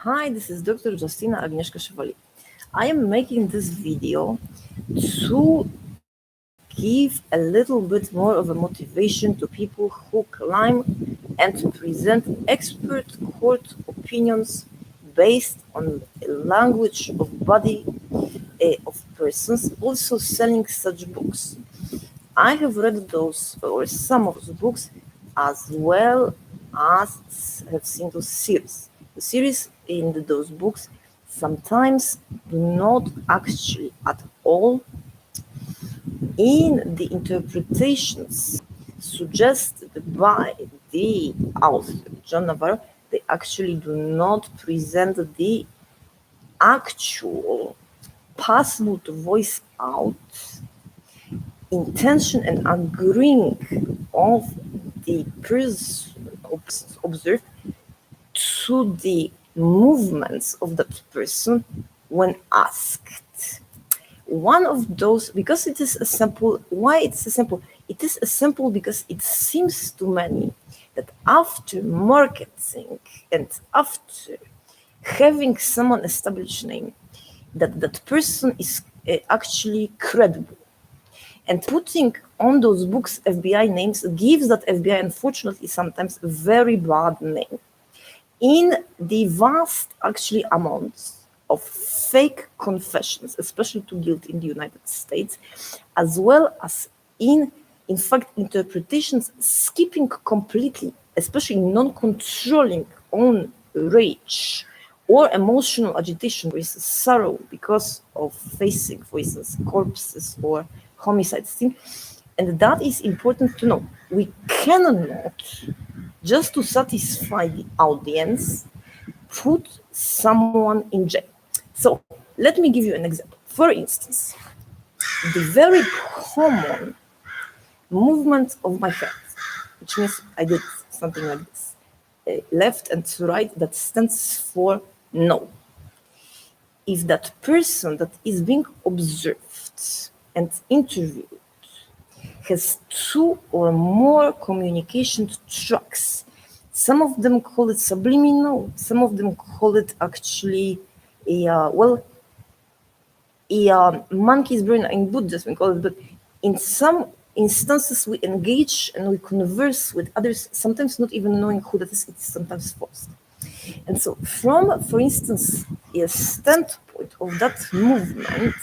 Hi, this is Dr. Justina Agnieszka Chevalier. I am making this video to give a little bit more of a motivation to people who claim and present expert court opinions based on language of body of persons also selling such books. I have read those or some of the books as well as have seen those series. The series in those books sometimes do not actually at all in the interpretations suggested by the author, Joe Navarro. They actually do not present the actual possible to voice out intention and agreeing of the person observed to the movements of that person when asked. One of those, because it is a sample, why it's a sample? It is a sample because it seems to many that after marketing and after having someone establish name, that person is actually credible. And putting on those books FBI names gives that FBI, unfortunately, sometimes a very bad name. In the vast, actually, amounts of fake confessions, especially to guilt in the United States, as well as in fact, interpretations skipping completely, especially non-controlling on rage or emotional agitation, there is sorrow because of facing, for instance, corpses or homicide scene. And that is important to know. We cannot, just to satisfy the audience, put someone in jail. So let me give you an example. For instance, the very common movement of my hands, which means I did something like this, left and right, that stands for no. If that person that is being observed and interviewed has two or more communication tracks, some of them call it subliminal, some of them call it actually a monkey's brain in Buddhism, we call it, but in some instances we engage and we converse with others, sometimes not even knowing who that is, it's sometimes forced. And so from, for instance, a standpoint of that movement,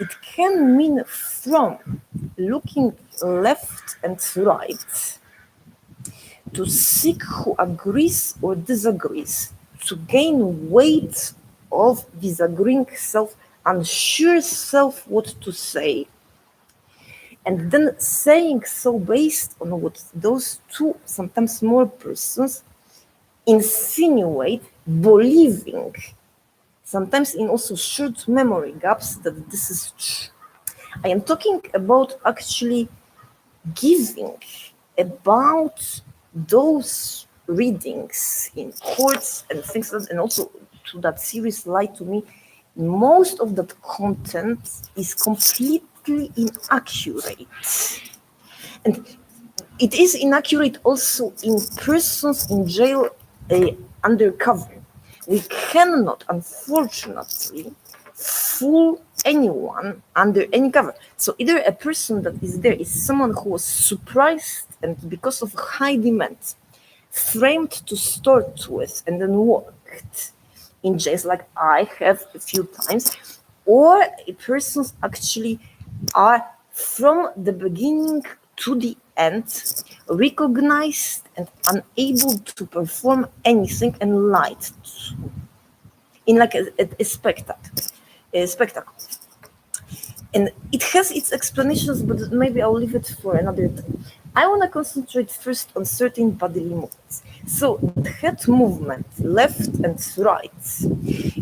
it can mean from looking left and right to seek who agrees or disagrees, to gain weight of disagreeing self, unsure self what to say, and then saying so based on what those two, sometimes more persons, insinuate, believing, sometimes in also short memory gaps, that this is true. I am talking about actually giving about those readings in courts and things like that, and also to that series Lie to Me. Most of that content is completely inaccurate. And it is inaccurate also in persons in jail undercover. We cannot, unfortunately, fool anyone under any cover. So either a person that is there is someone who was surprised and because of high demand, framed to start with and then worked in jails like I have a few times, or persons actually are from the beginning to the end recognized and unable to perform anything and lied to, in like a spectacle. And it has its explanations, but maybe I'll leave it for another time. I want to concentrate first on certain bodily movements. So the head movement, left and right.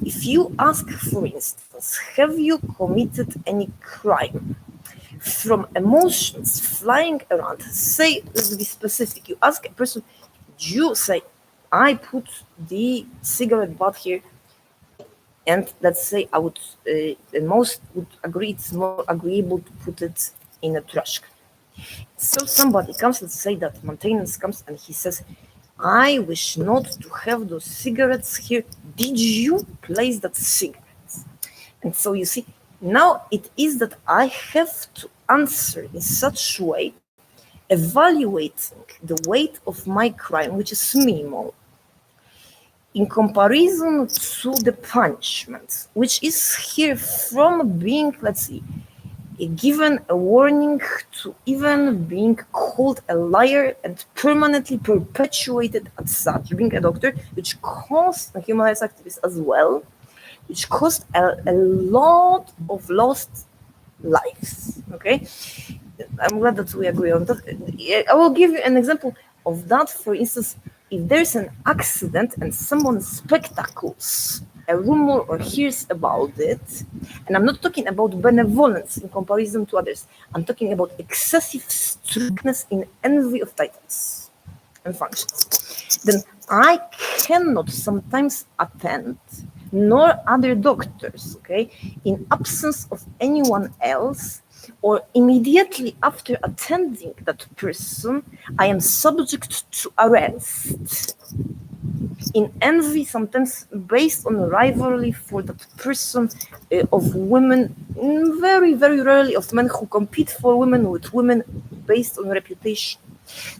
If you ask, for instance, have you committed any crime? From emotions flying around, say, let's be specific. You ask a person, you say, I put the cigarette butt here, and let's say I would, most would agree it's more agreeable to put it in a trash can. So somebody comes, let's say that maintenance comes and he says, I wish not to have those cigarettes here. Did you place that cigarettes? And so you see, now it is that I have to answer in such a way, evaluating the weight of my crime, which is minimal, in comparison to the punishment, which is here from being, let's see, given a warning to even being called a liar and permanently perpetuated as such, being a doctor, which caused a human rights activist as well, which caused a lot of lost lives. Okay, I'm glad that we agree on that. I will give you an example of that. For instance, if there's an accident and someone spectacles a rumor or hears about it, and I'm not talking about benevolence in comparison to others, I'm talking about excessive strictness in envy of titles and functions, then I cannot sometimes attend, nor other doctors, okay, in absence of anyone else, or immediately after attending that person, I am subject to arrest in envy, sometimes based on rivalry for that person, of women, very, very rarely of men who compete for women with women based on reputation.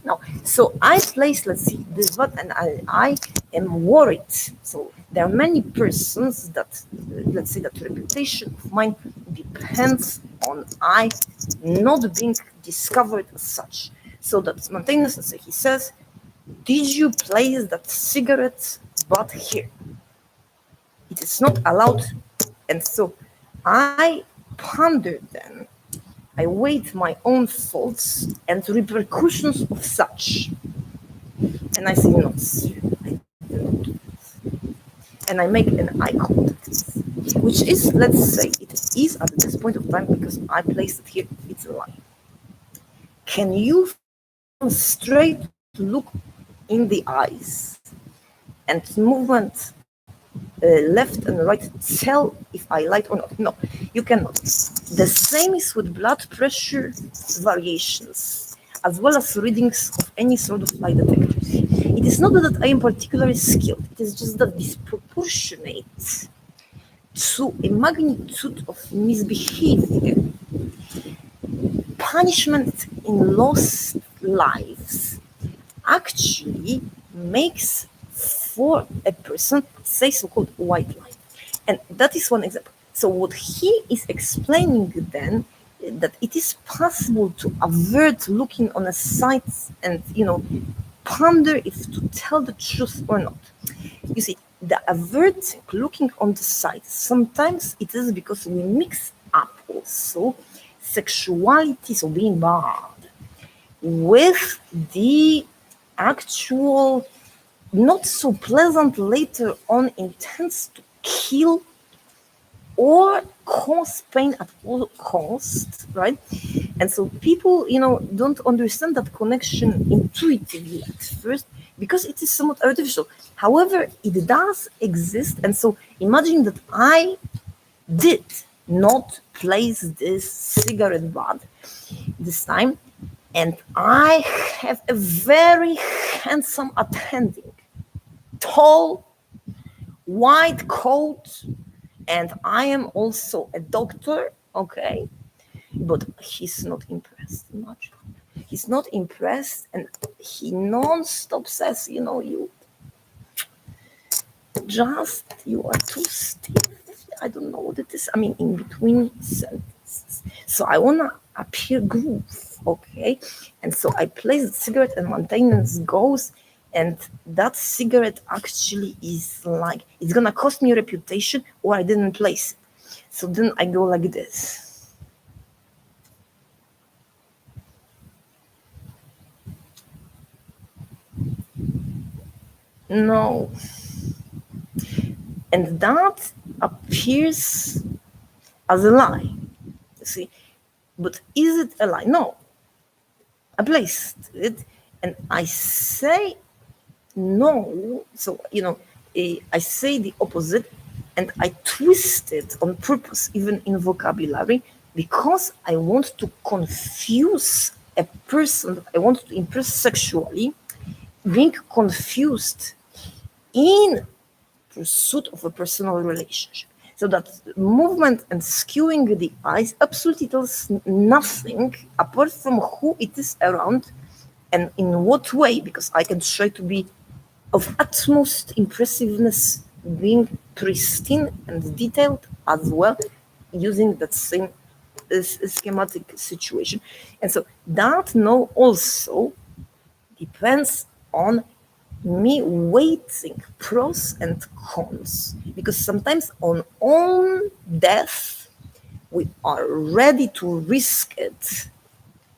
Now, so I place, let's see, this but, and I am worried. So there are many persons that, let's say, that reputation of mine depends on I not being discovered as such. So that maintenance, let's say, he says, did you place that cigarette butt here? It is not allowed. And so I ponder then, I weigh my own faults and repercussions of such. And I say, no, sir, I didn't do it. And I make an eye contact, which is, let's say, it is at this point of time, because I placed it here, it's a lie. Can you straight look in the eyes and movement left and right tell if I lied or not? No, you cannot. The same is with blood pressure variations, as well as readings of any sort of lie detectors. It is not that I am particularly skilled, it is just that disproportionate to a magnitude of misbehavior, punishment in lost lives actually makes for a person say so-called white lie. And that is one example. So what he is explaining then, that it is possible to avert looking on a site and, ponder if to tell the truth or not. You see, the avert looking on the site, sometimes it is because we mix up also sexuality, so being bad, with the actual not so pleasant later on intents to kill or cause pain at all costs, right? And so people, don't understand that connection intuitively at first, because it is somewhat artificial. However, it does exist. And so imagine that I did not place this cigarette butt this time, and I have a very handsome attending, tall, white coat, and I am also a doctor, okay? But he's not impressed much. He's not impressed, and he non-stop says, you are too stiff. I don't know what it is. I mean, in between sentences. So I want to appear groove, okay? And so I place the cigarette and maintenance goes, and that cigarette actually is like, it's going to cost me a reputation, or I didn't place it. So then I go like this. No. And that appears as a lie, you see. But is it a lie? No. I placed it, and I say no. So, I say the opposite, and I twist it on purpose, even in vocabulary, because I want to confuse a person that I want to impress sexually being confused in pursuit of a personal relationship. So that movement and skewing the eyes absolutely tells nothing apart from who it is around and in what way, because I can try to be of utmost impressiveness, being pristine and detailed as well, using that same schematic situation. And so that now also depends on me weighting pros and cons, because sometimes on own death we are ready to risk it,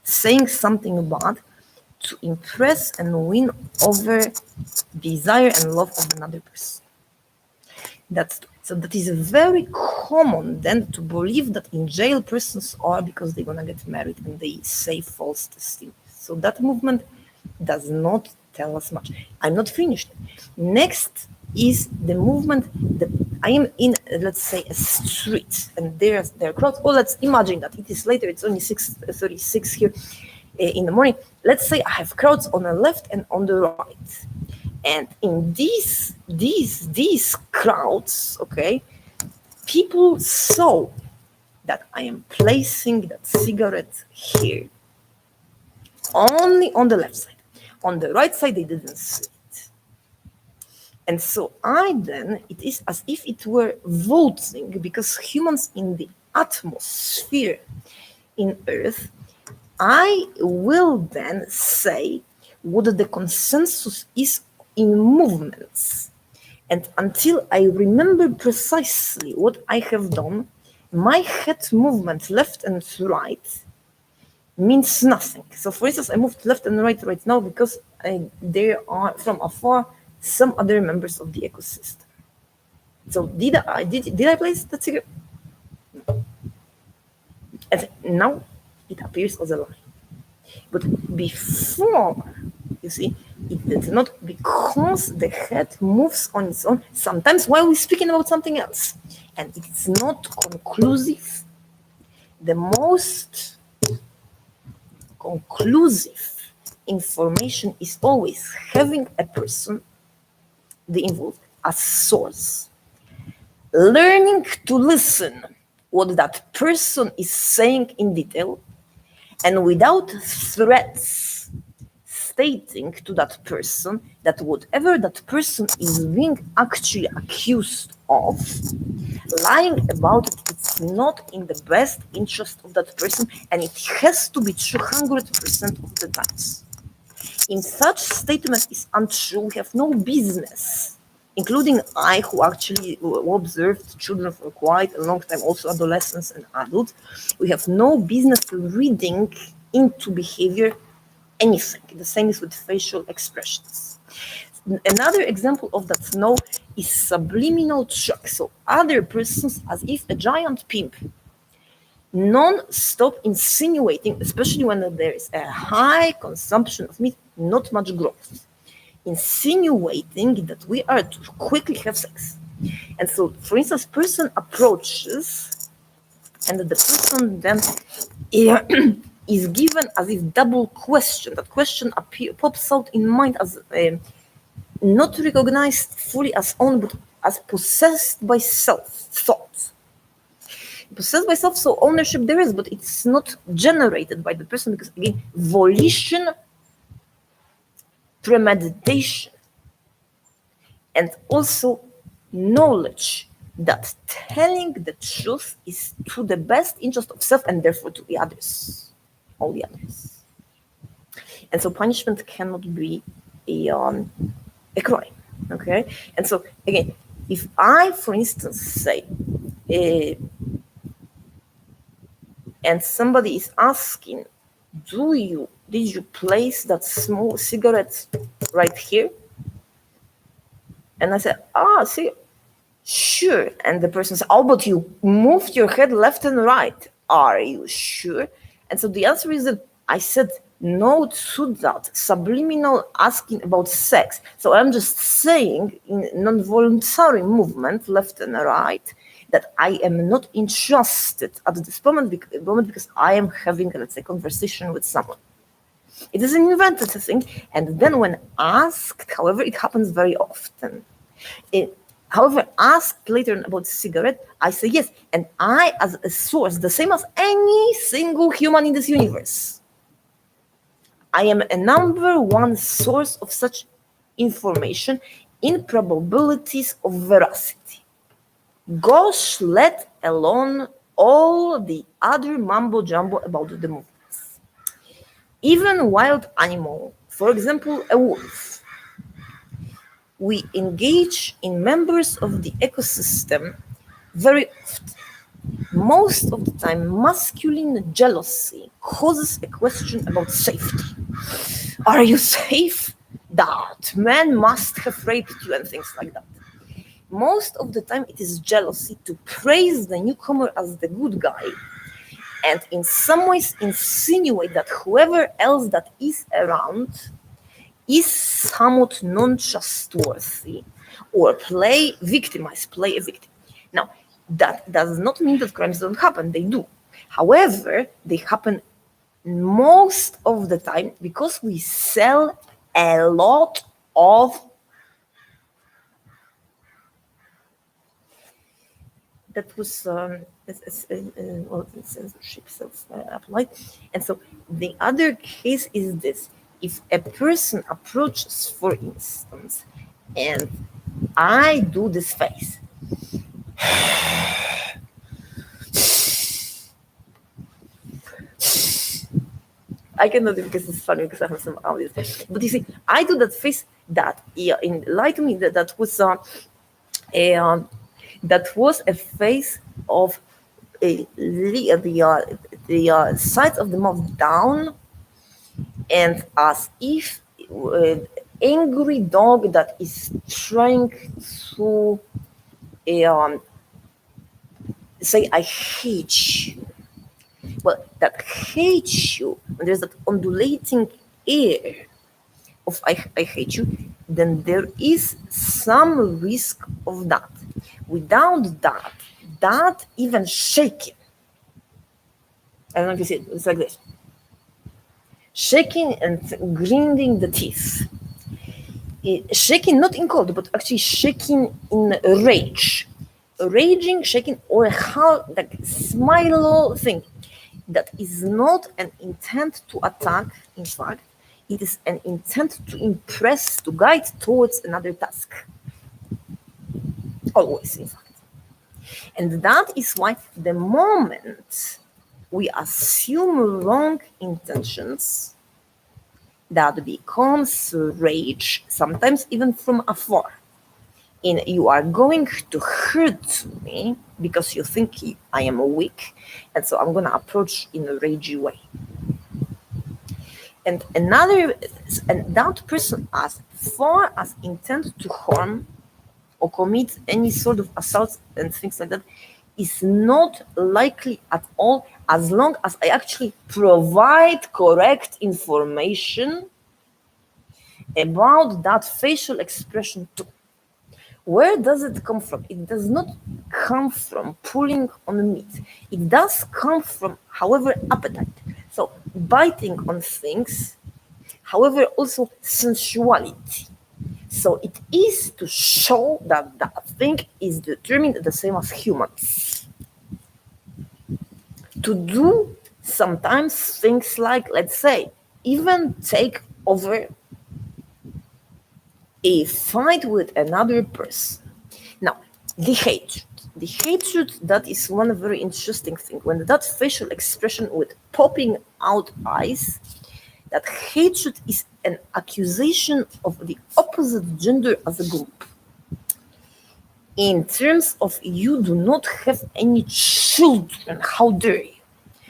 saying something bad to impress and win over desire and love of another person. So that is very common then to believe that in jail persons are because they're gonna get married and they say false testimonies. So that movement does not tell us much. I'm not finished. Next is the movement that I am in, let's say, a street, and there are crowds. Oh, let's imagine that it is later. It's only 6:36 here in the morning. Let's say I have crowds on the left and on the right, and in these crowds, okay, people saw that I am placing that cigarette here, only on the left side. On the right side, they didn't see it. And so it is as if it were voting, because humans in the atmosphere in Earth, I will then say what the consensus is in movements. And until I remember precisely what I have done, my head movement left and right means nothing. So for instance, I moved left and right now because there are from afar some other members of the ecosystem. So did I place that cigarette? No. And now it appears as a lie. But before, you see, it did not, because the head moves on its own, sometimes while we're speaking about something else, and it is not conclusive. The most conclusive information is always having a person, the involved, as source. Learning to listen what that person is saying in detail, and without threats, stating to that person that whatever that person is being actually accused of, lying about it, it's not in the best interest of that person, and it has to be true 100% of the times. In such statement is untrue, we have no business, including I, who actually observed children for quite a long time, also adolescents and adults, we have no business reading into behavior anything. The same is with facial expressions. Another example of that snow is subliminal track. So other persons, as if a giant pimp, non-stop insinuating, especially when there is a high consumption of meat, not much growth, insinuating that we are to quickly have sex. And so, for instance, person approaches, and the person then is given as if double question. That question pops out in mind as not recognized fully as own, but as possessed by self-thought. Possessed by self, so ownership there is, but it's not generated by the person, because again, volition, premeditation, and also knowledge that telling the truth is to the best interest of self and therefore to the others, all the others. And so punishment cannot be a crime, okay? And so again, if I, for instance, say, and somebody is asking, did you place that small cigarette right here? And I said, see, sure. And the person said, but you moved your head left and right. Are you sure? And so the answer is that I said no to that subliminal asking about sex. So I'm just saying in non-voluntary movement, left and right, that I am not interested at this moment because I am having, let's say, conversation with someone. It is an invented thing. And then when asked, however, it happens very often. However, asked later about cigarette, I say yes. And I, as a source, the same as any single human in this universe, I am a number one source of such information in probabilities of veracity. Gosh, let alone all the other mumbo jumbo about the movements. Even wild animal, for example, a wolf, we engage in members of the ecosystem very often. Most of the time, masculine jealousy causes a question about safety. Are you safe? That man must have raped you and things like that. Most of the time, it is jealousy to praise the newcomer as the good guy and in some ways insinuate that whoever else that is around is somewhat non-trustworthy or play a victim. Now, that does not mean that crimes don't happen. They do. However, they happen most of the time because we sell a lot of that was censorship self-applied. And so the other case is this. If a person approaches, for instance, and I do this face, I cannot do it because it's funny because I have some audio. But you see, I do that face that in light to me that was a face of the sides of the mouth down, and as if angry dog that is trying to say I hate you. Well, that hate you, when there's that undulating air of I hate you, then there is some risk of that. Without that even shaking, I don't know if you see it, it's like this. Shaking and grinding the teeth. Shaking not in cold, but actually shaking in rage. Raging, shaking, or how, like smile thing. That is not an intent to attack, in fact, it is an intent to impress, to guide towards another task. Always, in fact. And that is why the moment we assume wrong intentions, that becomes rage, sometimes even from afar. In you are going to hurt me because you think I am weak, and so I'm going to approach in a ragey way. And that person, as far as intent to harm or commit any sort of assault and things like that, is not likely at all as long as I actually provide correct information about that facial expression too. Where does it come from? It does not come from pulling on meat. It does come from, however, appetite. So biting on things, however, also sensuality. So it is to show that that thing is determined the same as humans. To do sometimes things like, let's say, even take over a fight with another person. Now, the hatred, that is one very interesting thing. When that facial expression with popping out eyes, that hatred is an accusation of the opposite gender as a group. In terms of you do not have any children, how dare you?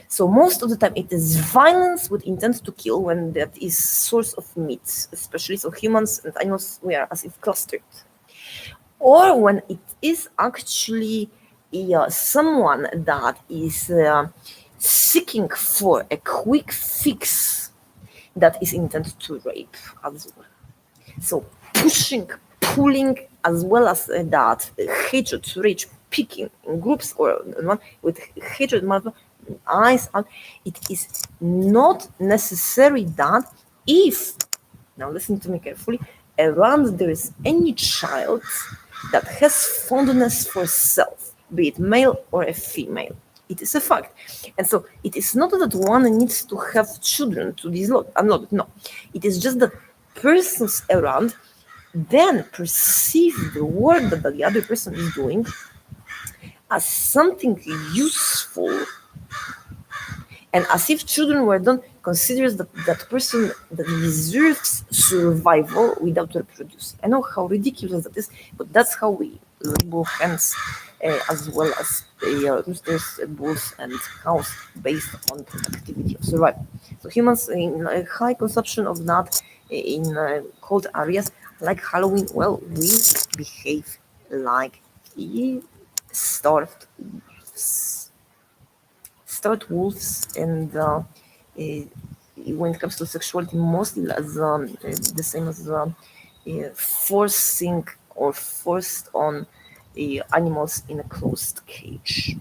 So most of the time it is violence with intent to kill when that is source of meat, especially so humans and animals, we are as if clustered. Or when it is actually someone that is seeking for a quick fix that is intended to rape as well. So pushing, pulling, as well as that hatred, rage, picking in groups or one with hatred, eyes out. It is not necessary that if, now listen to me carefully, around there is any child that has fondness for self, be it male or a female. It is a fact. And so it is not that one needs to have children to unlock it. No. It is just that persons around then perceive the work that the other person is doing as something useful, and as if children were done, considers that person that deserves survival without reproducing. I know how ridiculous that is, but that's how we label hens as well as roosters, bulls, and cows based on the activity of survival. So humans in high consumption of that in cold areas like Halloween, well, we behave like starved wolves, and when it comes to sexuality, mostly as the same as forcing or forced on animals in a closed cage.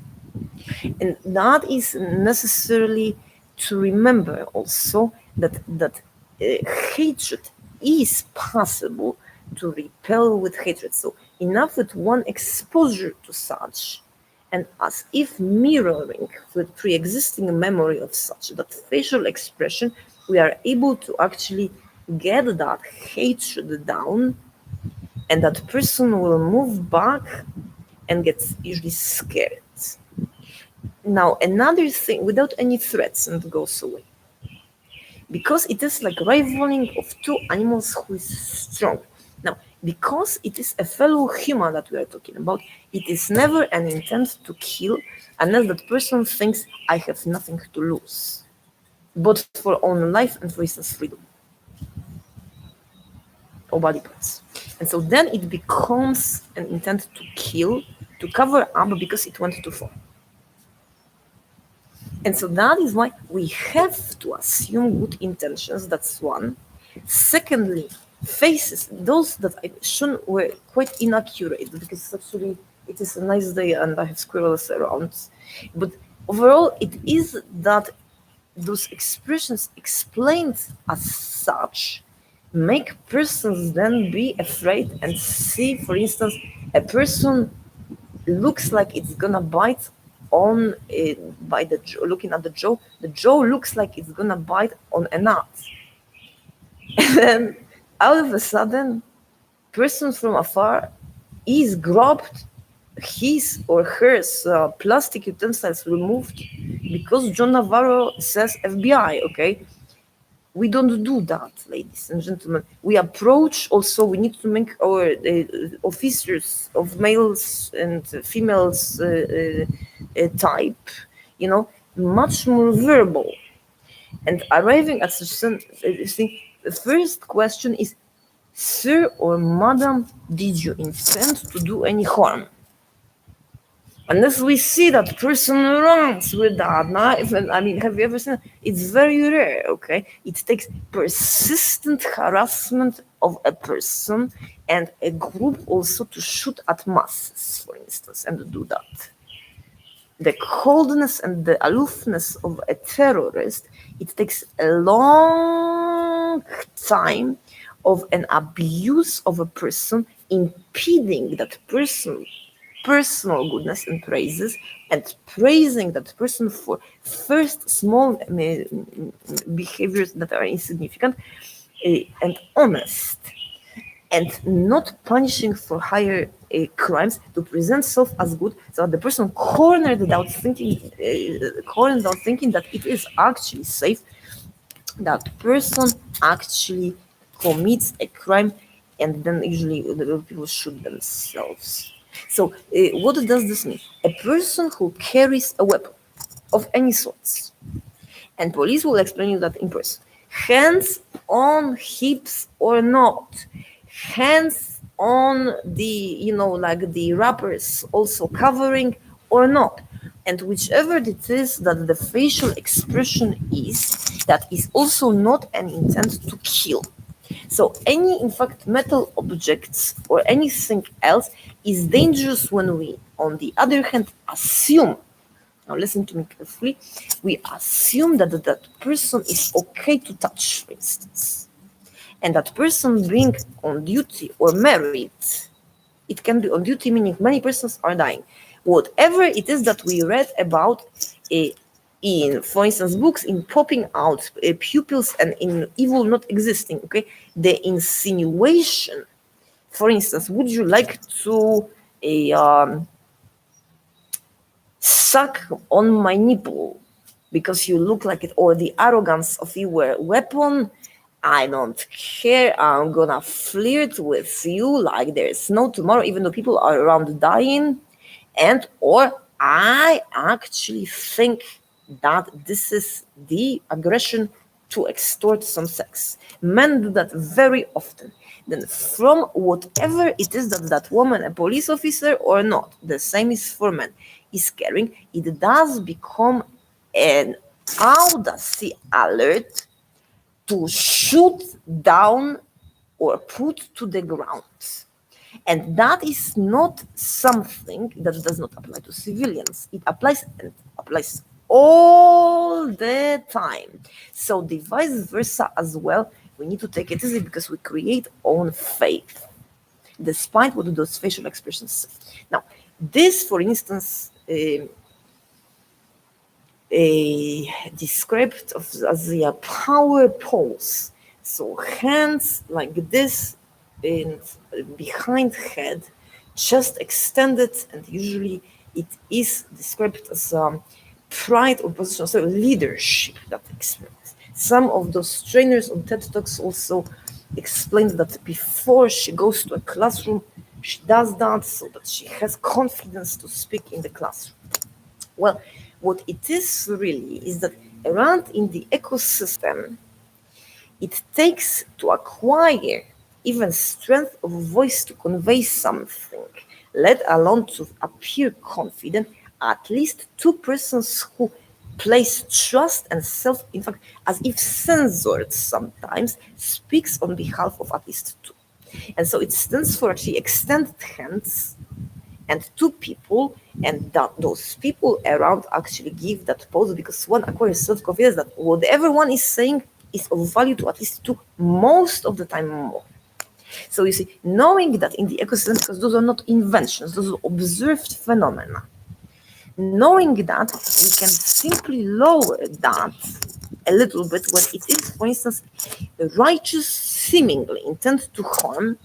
And that is necessarily to remember also that hatred is possible to repel with hatred. So enough that one exposure to such, and as if mirroring with pre-existing memory of such that facial expression, we are able to actually get that hatred down, and that person will move back and gets usually scared. Now, another thing, without any threats, and goes away. Because it is like rivaling of two animals who is strong. Now, because it is a fellow human that we are talking about, it is never an intent to kill unless that person thinks I have nothing to lose, both for own life and for instance freedom or body parts. And so then it becomes an intent to kill, to cover up because it went too far. And so that is why we have to assume good intentions, that's one. Secondly, faces, those that I shown were quite inaccurate because actually it is a nice day and I have squirrels around. But overall, it is that those expressions explained as such make persons then be afraid and see, for instance, a person looks like it's gonna bite on by the jaw, looking at the jaw looks like it's gonna bite on a nut. And then all of a sudden, person from afar is grabbed, his or hers plastic utensils removed because Joe Navarro says FBI, okay? We don't do that, ladies and gentlemen. We approach also, we need to make our officers of males and females type, much more verbal. And arriving at such thing, the first question is, sir or madam, did you intend to do any harm? Unless we see that person runs with that knife, and I mean, have you ever seen it? It's very rare, okay? It takes persistent harassment of a person and a group also to shoot at masses, for instance, and do that. The coldness and the aloofness of a terrorist, it takes a long time of an abuse of a person, impeding that person personal goodness and praises, and praising that person for first small behaviors that are insignificant and honest, and not punishing for higher crimes, to present self as good, so that the person cornered without thinking that it is actually safe, that person actually commits a crime, and then usually the people shoot themselves. So what does this mean? A person who carries a weapon of any sorts, and police will explain you that in person, hands on hips or not, hands on the, like the wrappers also covering or not, and whichever it is that the facial expression is, that is also not an intent to kill. So any, in fact, metal objects or anything else is dangerous when we, on the other hand, assume Now listen to me carefully. We assume that that person is okay to touch, for instance, and that person being on duty or married, it can be on duty, meaning many persons are dying. Whatever it is that we read about in, for instance, books, in popping out pupils and in evil not existing, okay? The insinuation, for instance, would you like to suck on my nipple because you look like it, or the arrogance of you were a weapon? I don't care, I'm gonna flirt with you like there's no tomorrow, even though people are around dying. And or I actually think that this is the aggression to extort some sex. Men do that very often. Then from whatever it is that that woman, a police officer or not, the same is for men, is carrying, it does become an audacy alert to shoot down or put to the ground. And that is not something that does not apply to civilians. It applies, and applies all the time. So the vice versa as well, we need to take it easy because we create own faith, despite what those facial expressions say. Now, this, for instance, described as the power pose. So hands like this in behind head, chest extended, and usually it is described as pride or position, so leadership, that experience. Some of those trainers on TED Talks also explained that before she goes to a classroom, she does that so that she has confidence to speak in the classroom. Well, what it is really is that around in the ecosystem, it takes to acquire even strength of voice to convey something, let alone to appear confident, at least two persons who place trust and self, in fact, as if censored sometimes, speaks on behalf of at least two. And so it stands for actually extended hands and two people, and that those people around actually give that pose, because one acquires self-confidence that whatever one is saying is of value to at least two, most of the time more. So you see, knowing that in the ecosystem, because those are not inventions, those are observed phenomena, knowing that we can simply lower that a little bit when it is, for instance, righteous seemingly intent to harm,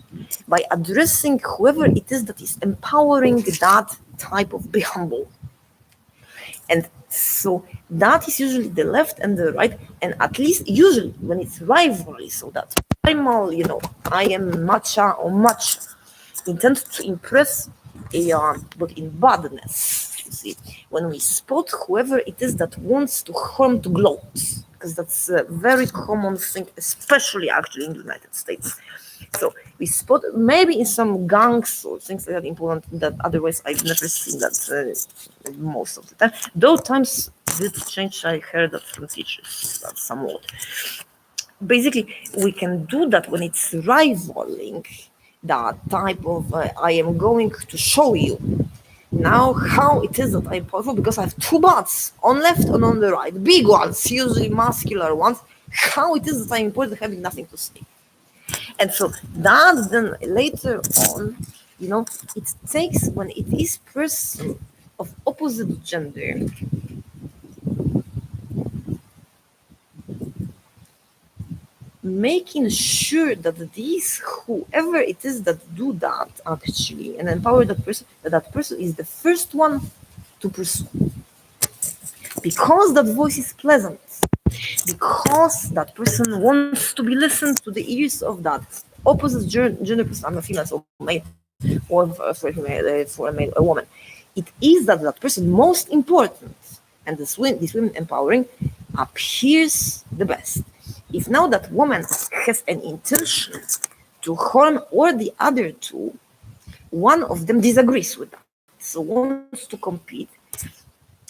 by addressing whoever it is that is empowering that type of be humble. And so that is usually the left and the right, and at least usually when it's rivalry, so that primal, I am matcha or matcha, intent to impress, but in badness. You see, when we spot whoever it is that wants to harm to gloat, because that's a very common thing, especially actually in the United States. So we spot maybe in some gangs or things like that in Poland, that otherwise I've never seen that most of the time. Those times did change, I heard that from teachers, that somewhat. Basically, we can do that when it's rivaling, that type of I am going to show you now how it is that I'm powerful because I have two butts on left and on the right, big ones, usually muscular ones. How it is that I'm important, having nothing to say. And so that then later on, it takes, when it is person of opposite gender, making sure that these, whoever it is that do that actually and empower that person is the first one to pursue. Because that voice is pleasant, because that person wants to be listened to the ears of that opposite gender person, I'm a female, so male, or for a male, a woman. It is that person most important, and this women empowering appears the best. If now that woman has an intention to harm or the other two, one of them disagrees with that, so wants to compete,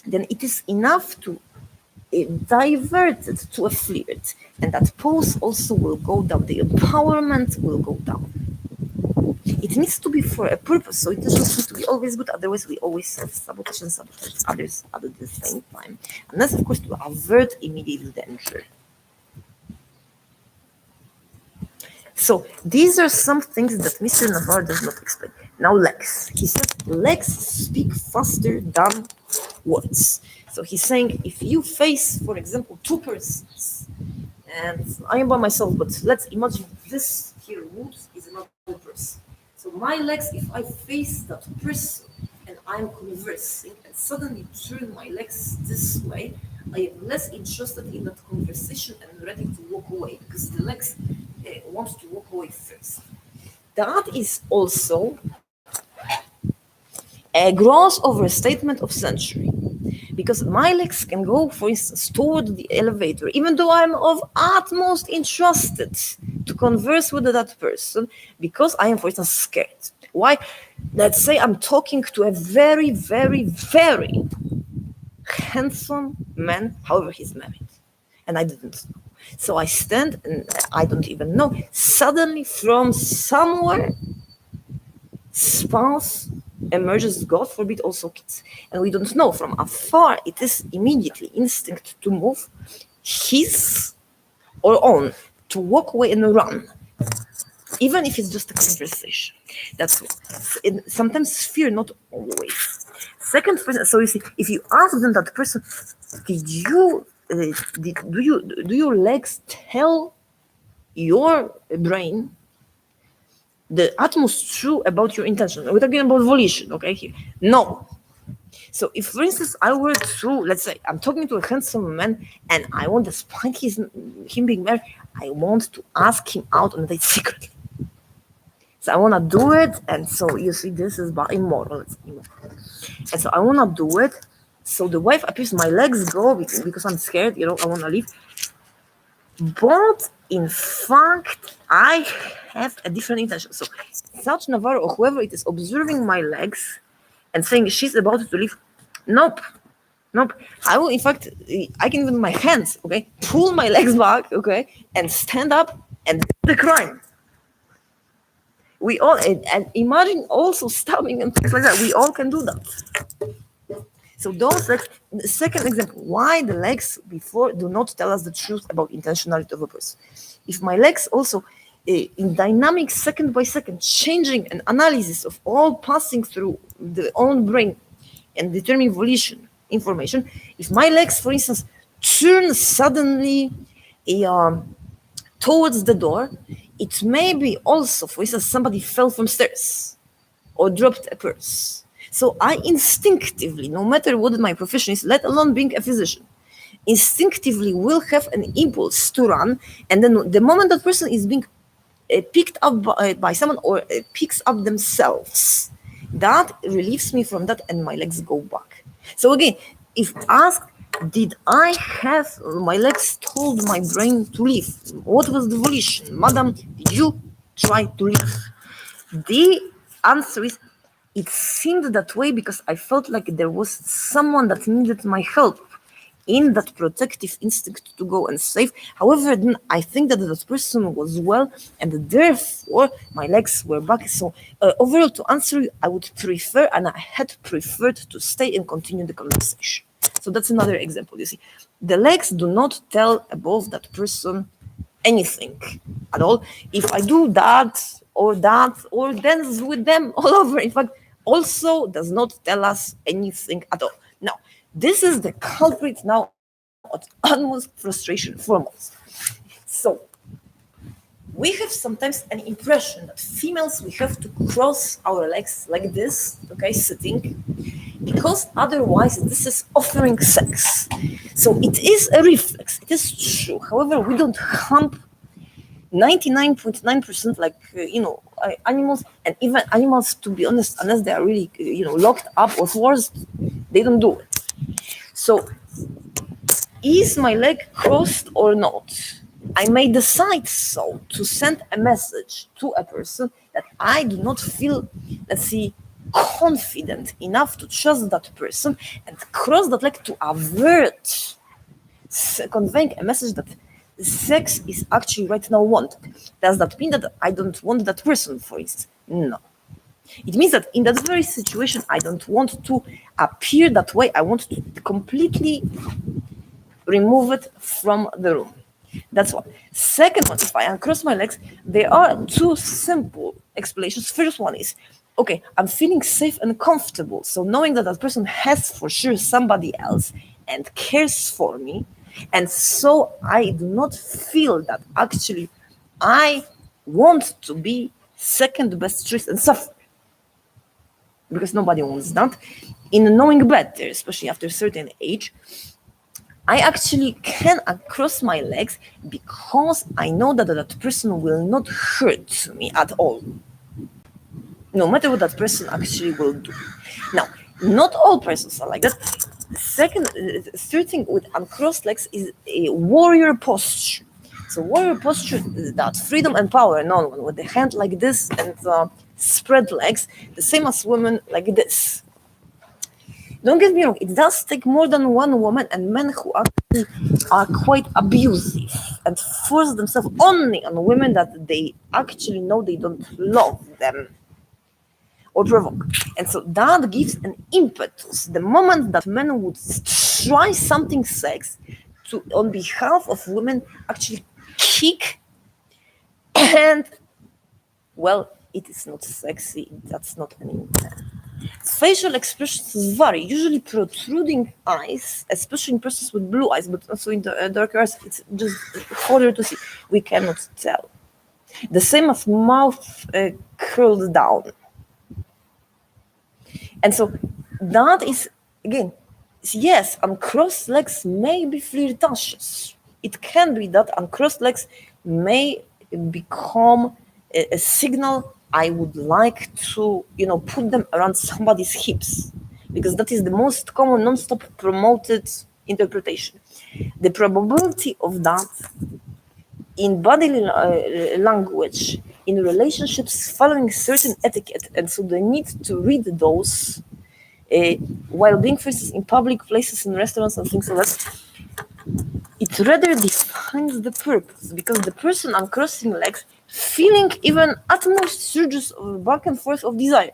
then it is enough to divert it to a flirt, and that pose also will go down, the empowerment will go down. It it needs to be for a purpose. So it doesn't need to be always good. Otherwise, we always self-sabotage and sabotage others at the same time. And that's, of course, to avert immediate danger. So these are some things that Mr. Navarro does not explain. Now legs. He says legs speak faster than words. So he's saying if you face, for example, two persons, and I am by myself, but let's imagine this here wood is another person. So my legs, if I face that person and I'm conversing and suddenly turn my legs this way, I am less interested in that conversation and ready to walk away because the legs want to walk away first. That is also a gross overstatement of century, because my legs can go, for instance, toward the elevator, even though I'm of utmost interested to converse with that person, because I am, for instance, scared. Why? Let's say I'm talking to a very, very, very handsome man, however, he's married, and I didn't know. So I stand and I don't even know. Suddenly, from somewhere, spouse emerges, God forbid, also kids. And we don't know. From afar, it is immediately instinct to move his or own, to walk away and run, even if it's just a conversation. That's what. Sometimes fear, not always. Second, so you see, if you ask them that person, do your legs tell your brain the utmost true about your intention? We're talking about volition, okay? Here, no. So if, for instance, I were to, let's say, I'm talking to a handsome man and I want, despite him being married, I want to ask him out on a date secretly. So I want to do it, and so you see, this is immoral. It's immoral. And so I want to do it. So the wife appears, my legs go because I'm scared, I want to leave. But in fact, I have a different intention. So such Navarro or whoever it is observing my legs and saying she's about to leave, nope. I will, in fact, I can even my hands, okay, pull my legs back, okay, and stand up and do the crime. We all, and imagine also stabbing and things like that. We all can do that. So those legs, the second example, why the legs before do not tell us the truth about intentionality of a person. If my legs also, in dynamic second by second, changing an analysis of all passing through the own brain and determining volition information, if my legs, for instance, turn suddenly towards the door, it may be also, for instance, somebody fell from stairs or dropped a purse. So I instinctively, no matter what my profession is, let alone being a physician, instinctively will have an impulse to run. And then the moment that person is being picked up by someone or picks up themselves, that relieves me from that and my legs go back. So again, if asked, did I have my legs told my brain to leave? What was the volition? Madam, did you try to leave? The answer is, it seemed that way because I felt like there was someone that needed my help in that protective instinct to go and save. However, then I think that that person was well, and therefore my legs were back. So overall, to answer you, I would prefer, and I had preferred to stay and continue the conversation. So that's another example. You see, the legs do not tell above that person anything at all. If I do that or dance with them all over, in fact, also does not tell us anything at all. Now, this is the culprit now at utmost frustration foremost. So, we have sometimes an impression that females, we have to cross our legs like this, okay, sitting, because otherwise this is offering sex. So it is a reflex, it is true. However, we don't hump 99.9% like, animals, and even animals, to be honest, unless they are really, locked up or forced, they don't do it. So, is my leg crossed or not? I may decide so to send a message to a person that I do not feel, let's see, confident enough to trust that person and cross that leg to avert conveying a message that sex is actually right now wanted. Does that mean that I don't want that person, for instance? No. It means that in that very situation, I don't want to appear that way. I want to completely remove it from the room. That's one. Second one, if I uncross my legs, there are two simple explanations. First one is, okay, I'm feeling safe and comfortable. So knowing that that person has for sure somebody else and cares for me. And so I do not feel that actually I want to be second best choice and suffer. Because nobody wants that. In knowing better, especially after a certain age, I actually can uncross my legs because I know that that person will not hurt me at all. No matter what that person actually will do. Now, not all persons are like that. Third thing with uncrossed legs is a warrior posture. So warrior posture is that freedom and power, another one, with the hand like this and spread legs, the same as women like this. Don't get me wrong, it does take more than one woman and men who actually are quite abusive and force themselves only on women that they actually know they don't love them or provoke. And so that gives an impetus. The moment that men would try something sex to, on behalf of women, actually kick and, well, it is not sexy, that's not an intent. Facial expressions vary, usually protruding eyes, especially in persons with blue eyes, but also in the dark eyes, it's just harder to see. We cannot tell. The same as mouth curled down. And so that is, again, yes, uncrossed legs may be flirtatious. It can be that uncrossed legs may become a signal I would like to, put them around somebody's hips, because that is the most common non-stop promoted interpretation. The probability of that in bodily language, in relationships following certain etiquette, and so the need to read those while being faces in public places, in restaurants and things like that, it rather defines the purpose, because the person uncrossing legs, feeling even utmost surges of back and forth of desire,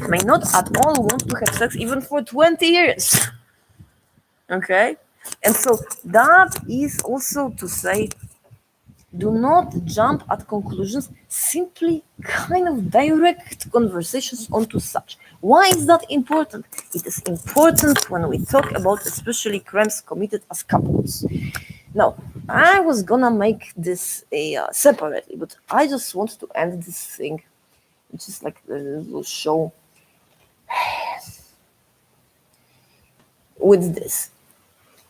may not at all want to have sex even for 20 years. Okay? And so that is also to say, do not jump at conclusions, simply kind of direct conversations onto such. Why is that important? It is important when we talk about especially crimes committed as couples. Now, I was gonna make this separately, but I just want to end this thing, which is like a little show, with this.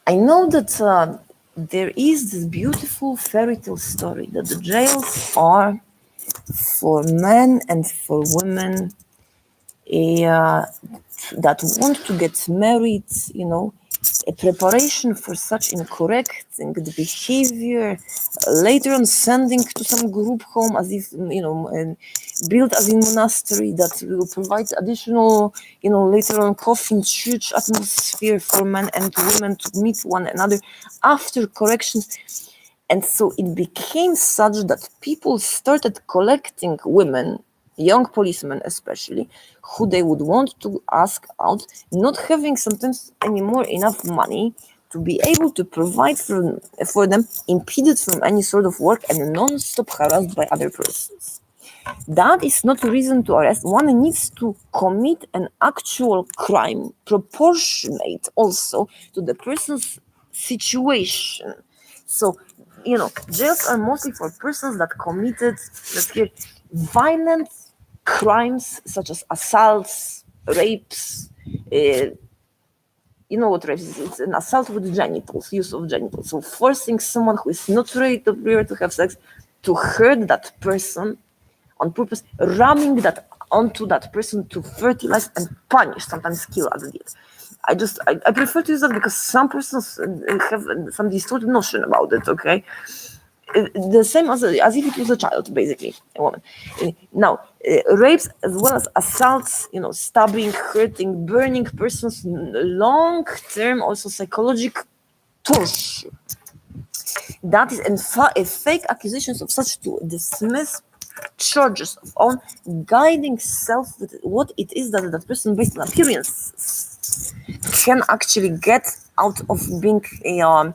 I know that there is this beautiful fairy tale story that the jails are for men and for women that want to get married, a preparation for such incorrecting the behavior, later on sending to some group home as if, built as in monastery that will provide additional, later on coffin church atmosphere for men and women to meet one another after corrections. And so it became such that people started collecting women, young policemen especially, who they would want to ask out, not having sometimes anymore enough money to be able to provide for them, impeded from any sort of work and non-stop harassed by other persons. That is not a reason to arrest. One needs to commit an actual crime proportionate also to the person's situation. So, jails are mostly for persons that committed, let's hear, violent crimes such as assaults, rapes. You know what rape is? It's an assault with genitals, use of genitals. So forcing someone who is not ready to have sex to hurt that person on purpose, ramming that onto that person to fertilize and punish, sometimes kill at the end. I prefer to use that because some persons have some distorted notion about it, okay? The same as if it was a child, basically, a woman. Now, rapes as well as assaults, stabbing, hurting, burning persons, long-term also psychological torture. That is, and fake accusations of such to dismiss charges of own guiding self with what it is that that person based on appearances can actually get out of being a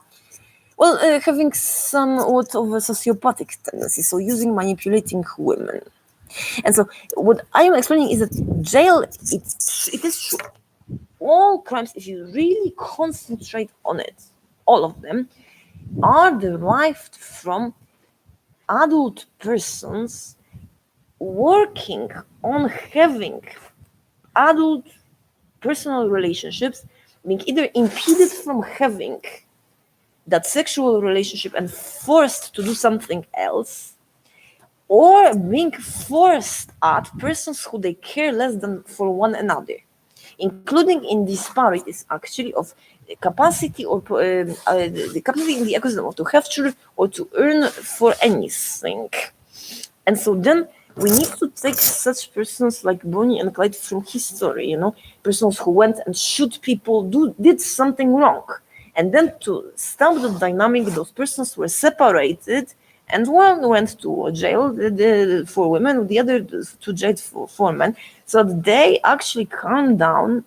having somewhat of a sociopathic tendency, so using manipulating women. And so what I am explaining is that jail, it is true. All crimes, if you really concentrate on it, all of them, are derived from adult persons working on having adult personal relationships, being either impeded from having that sexual relationship and forced to do something else, or being forced at persons who they care less than for one another, including in disparities actually of capacity or the capacity in the ecosystem to have children or to earn for anything. And so then we need to take such persons like Bonnie and Clyde from history, persons who went and shoot people, did something wrong. And then to stop the dynamic, those persons were separated, and one went to jail for women, the other to jail for men, so that they actually calm down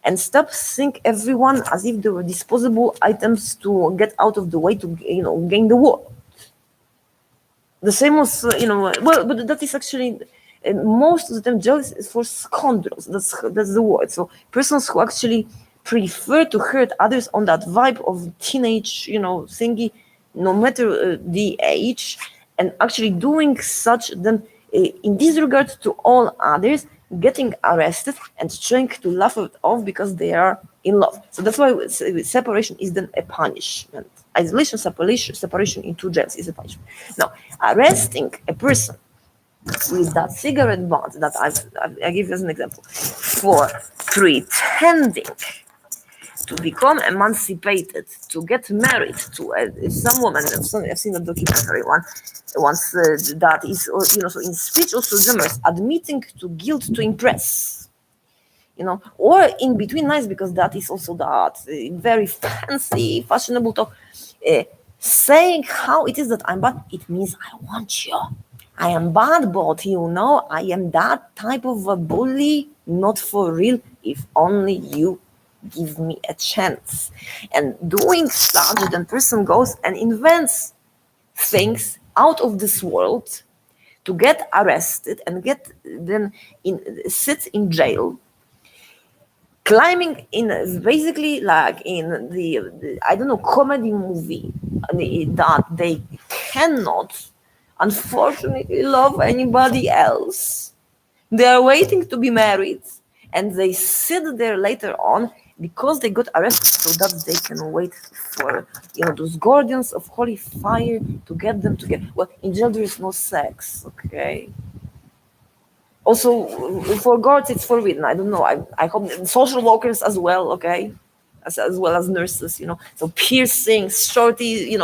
and stop seeing everyone as if they were disposable items to get out of the way to gain the war. The same was, but that is actually most of the time jail is for scoundrels. That's the word. So persons who actually prefer to hurt others on that vibe of teenage, thingy, no matter the age, and actually doing such, then in disregard to all others, getting arrested and trying to laugh it off because they are in love. So that's why separation is then a punishment. Isolation, separation into jails is a punishment. Now, arresting a person with that cigarette butt that I give you as an example for pretending to become emancipated, to get married to some woman. I've seen a documentary once that is, so in speech also generous, admitting to guilt to impress, or in between lines, because that is also that very fancy, fashionable talk, saying how it is that I'm bad. It means I want you. I am bad, but I am that type of a bully, not for real, if only you give me a chance. And doing such, then person goes and invents things out of this world to get arrested and get then sit in jail, climbing in basically like in the I don't know, comedy movie that they cannot unfortunately love anybody else. They are waiting to be married, and they sit there later on because they got arrested, so that they can wait for those guardians of holy fire to get them together. Well, in jail there is no sex, okay? Also, for guards it's forbidden. I don't know. I hope social workers as well, okay, as well as nurses. So piercing, shorty,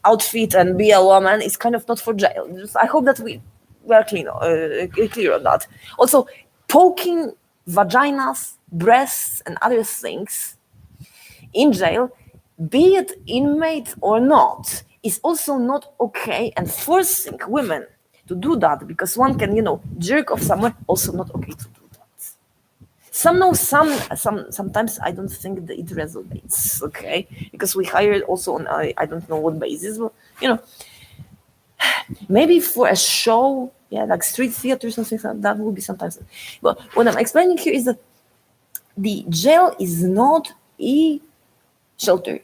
outfit and be a woman is kind of not for jail. I hope that we are clear on that. Also, poking vaginas, breasts, and other things in jail, be it inmate or not, is also not okay, and forcing women to do that because one can, jerk off somewhere, also not okay to do that. Sometimes I don't think that it resonates, okay? Because we hired also on, I don't know what basis, but, maybe for a show, like street theater or something like that would be sometimes. But what I'm explaining here is that the jail is not a shelter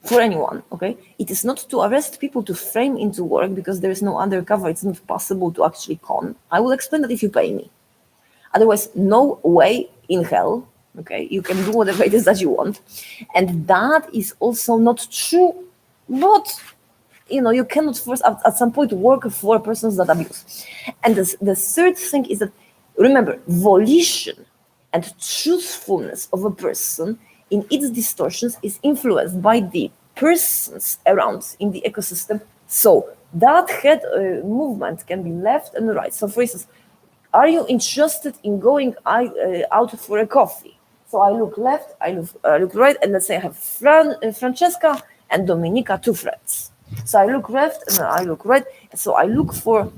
for anyone, okay? It is not to arrest people to frame into work because there is no undercover. It's not possible to actually con. I will explain that if you pay me. Otherwise, no way in hell, okay? You can do whatever it is that you want. And that is also not true, but you cannot force at some point work for persons that abuse. And the third thing is that, remember, volition and truthfulness of a person in its distortions is influenced by the persons around in the ecosystem. So that head movement can be left and right. So for instance, are you interested in going out for a coffee? So I look left, I look right, and let's say I have Francesca and Dominica, two friends. So I look left and I look right. So I look for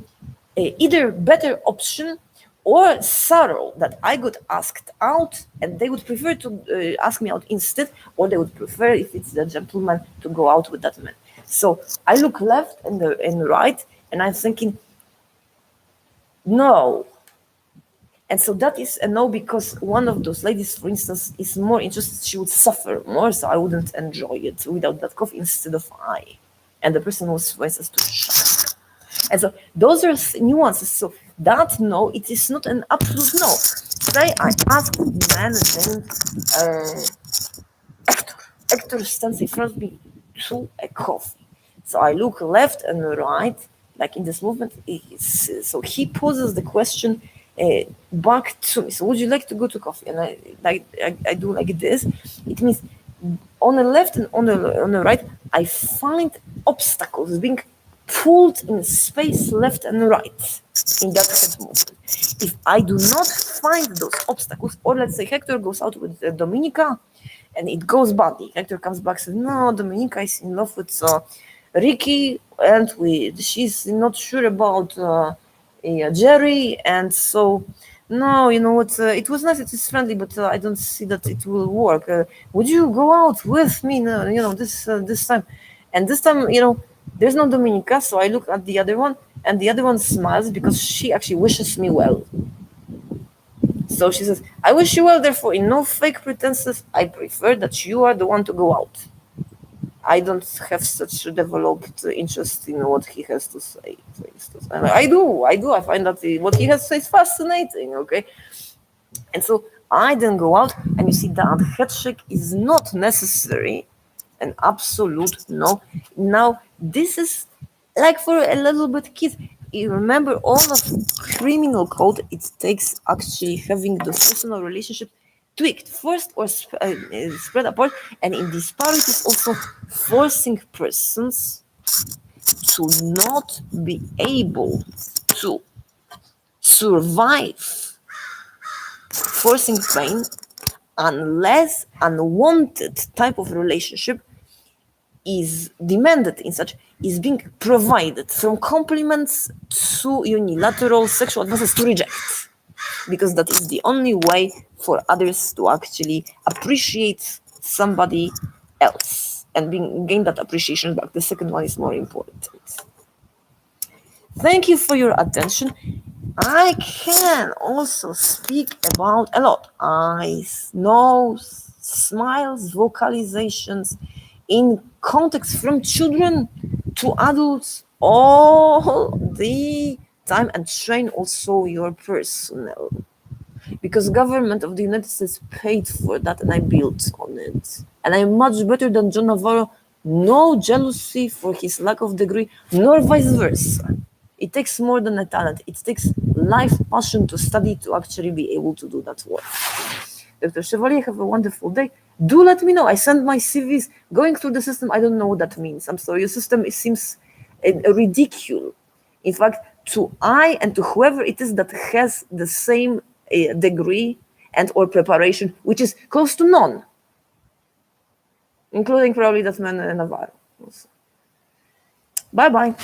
either better option or sorrow that I got asked out and they would prefer to ask me out instead, or they would prefer, if it's the gentleman, to go out with that man. So I look left and right, and I'm thinking, no. And so that is a no, because one of those ladies, for instance, is more interested, she would suffer more, so I wouldn't enjoy it without that coffee instead of I. And the person was, for instance, too shy. And so those are nuances. So that no, it is not an absolute no. Say I asked a man named Hector. Hector stands in front of me to a coffee. So I look left and right, like in this movement. So he poses the question back to me. So would you like to go to coffee? And I do like this. It means on the left and on the right, I find obstacles being pulled in space left and right in that head movement. If I do not find those obstacles, or let's say Hector goes out with Dominica and it goes badly. Hector comes back and says, no, Dominica is in love with Ricky, and she's not sure about Jerry, and so no, you know what, it was nice, it is friendly, but I don't see that it will work. Would you go out with me, this time? And this time, there's no Dominica, so I look at the other one, and the other one smiles because she actually wishes me well. So she says, I wish you well, therefore, in no fake pretenses, I prefer that you are the one to go out. I don't have such a developed interest in what he has to say, for instance. And I do. I find that what he has to say is fascinating, okay? And so I then go out, and you see that headshake is not necessary, an absolute no. Now, this is like for a little bit kids. You remember all of criminal code, it takes actually having the personal relationship tweaked first or spread apart, and in disparities also forcing persons to not be able to survive forcing pain unless unwanted type of relationship is demanded in such, is being provided, from compliments to unilateral sexual advances to reject, because that is the only way for others to actually appreciate somebody else and gain that appreciation back. The second one is more important. Thank you for your attention. I can also speak about a lot. Eyes, nose, smiles, vocalizations, in context from children to adults all the time, and train also your personnel. Because government of the United States paid for that, and I built on it. And I'm much better than Joe Navarro. No jealousy for his lack of degree, nor vice versa. It takes more than a talent. It takes life passion to study to actually be able to do that work. Dr. Chevalier, have a wonderful day. Do let me know. I send my CVs. Going through the system, I don't know what that means. I'm sorry. Your system, it seems ridiculous. In fact, to I and to whoever it is that has the same degree and or preparation, which is close to none, including probably that man Navarro. Bye-bye.